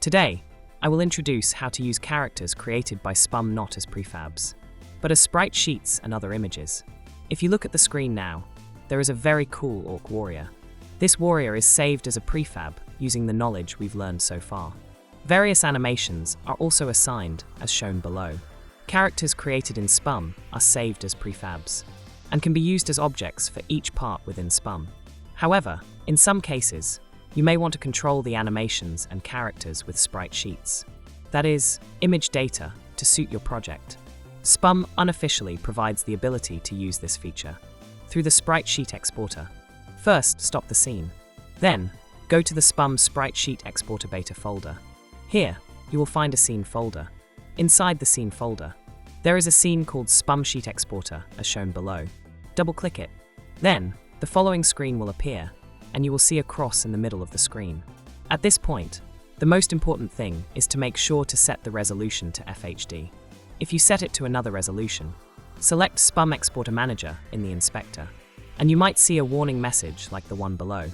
Today, I will introduce how to use characters created by SPUM not as prefabs, but as sprite sheets and other images. If you look at the screen now, there is a very cool orc warrior. This warrior is saved as a prefab using the knowledge we've learned so far. Various animations are also assigned as shown below. Characters created in SPUM are saved as prefabs and can be used as objects for each part within SPUM. However, in some cases, you may want to control the animations and characters with sprite sheets. That is, image data to suit your project. SPUM unofficially provides the ability to use this feature through the sprite sheet exporter. First, stop the scene. Then, go to the SPUM sprite sheet exporter beta folder. Here, you will find a scene folder. Inside the scene folder, there is a scene called SPUM sheet exporter as shown below. Double-click it. Then, the following screen will appear, and you will see a cross in the middle of the screen. At this point, the most important thing is to make sure to set the resolution to FHD. If you set it to another resolution, select SPUM Exporter Manager in the inspector, and you might see a warning message like the one below.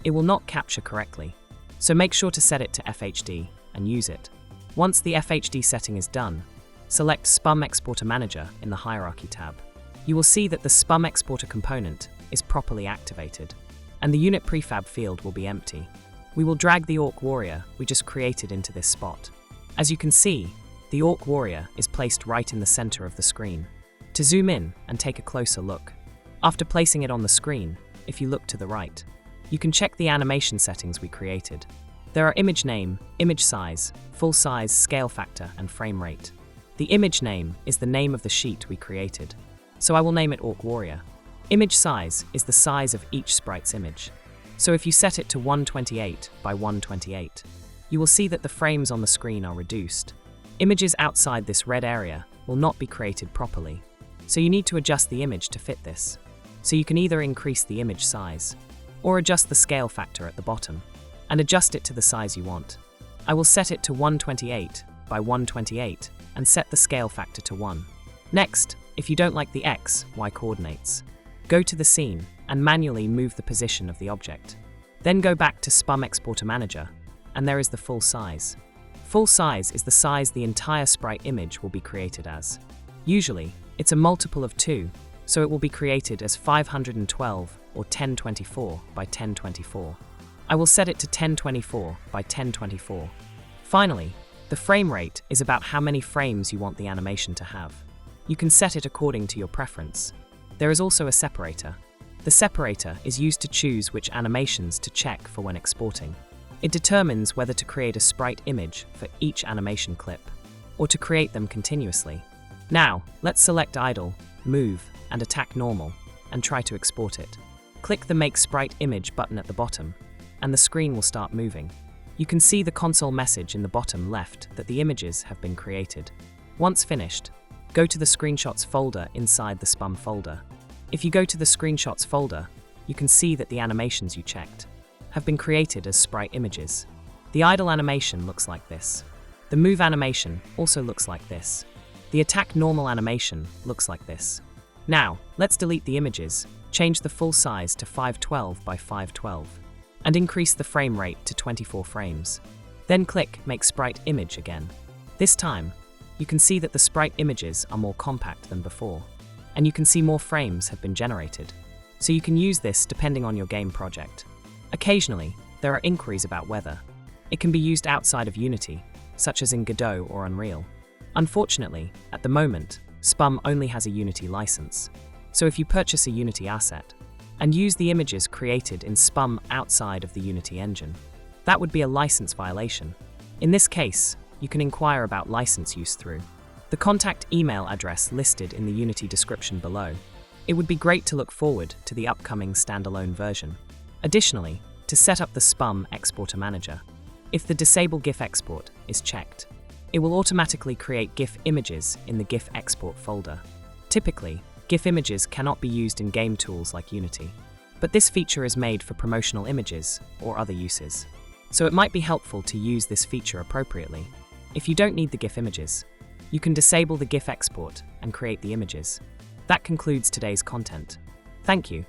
It will not capture correctly, so make sure to set it to FHD and use it. Once the FHD setting is done, select SPUM Exporter Manager in the Hierarchy tab. You will see that the SPUM Exporter component is properly activated, and the unit prefab field will be empty. We will drag the orc warrior we just created into this spot. As you can see, the orc warrior is placed right in the center of the screen. To zoom in and take a closer look, after placing it on the screen, if you look to the right, you can check the animation settings we created. There are image name, image size, full size, scale factor, and frame rate. The image name is the name of the sheet we created, so I will name it Orc Warrior. Image size is the size of each sprite's image. So if you set it to 128 by 128, you will see that the frames on the screen are reduced. Images outside this red area will not be created properly, so you need to adjust the image to fit this. So you can either increase the image size, or adjust the scale factor at the bottom, and adjust it to the size you want. I will set it to 128 by 128 and set the scale factor to 1. Next, if you don't like the X, Y coordinates, go to the scene and manually move the position of the object. Then go back to SPUM Exporter Manager, and there is the full size. Full size is the size the entire sprite image will be created as. Usually, it's a multiple of 2, so it will be created as 512 or 1024 by 1024. I will set it to 1024 by 1024. Finally, the frame rate is about how many frames you want the animation to have. You can set it according to your preference. There is also a separator. The separator is used to choose which animations to check for when exporting. It determines whether to create a sprite image for each animation clip, or to create them continuously. Now, let's select idle, move, and attack normal, and try to export it. Click the Make Sprite Image button at the bottom, and the screen will start moving. You can see the console message in the bottom left that the images have been created. Once finished, go to the Screenshots folder inside the SPUM folder. If you go to the Screenshots folder, you can see that the animations you checked have been created as sprite images. The idle animation looks like this. The move animation also looks like this. The attack normal animation looks like this. Now, let's delete the images, change the full size to 512 by 512, and increase the frame rate to 24 frames. Then click Make Sprite Image again. This time, you can see that the sprite images are more compact than before, and you can see more frames have been generated. So you can use this depending on your game project. Occasionally, there are inquiries about weather. It can be used outside of Unity, such as in Godot or Unreal. Unfortunately, at the moment, SPUM only has a Unity license. So if you purchase a Unity asset and use the images created in SPUM outside of the Unity engine, that would be a license violation. In this case, you can inquire about license use through the contact email address listed in the Unity description below. It would be great to look forward to the upcoming standalone version. Additionally, to set up the SPUM Exporter Manager, if the Disable GIF Export is checked, it will automatically create GIF images in the GIF Export folder. Typically, GIF images cannot be used in game tools like Unity, but this feature is made for promotional images or other uses. So it might be helpful to use this feature appropriately. If you don't need the GIF images, you can disable the GIF export and create the images. That concludes today's content. Thank you.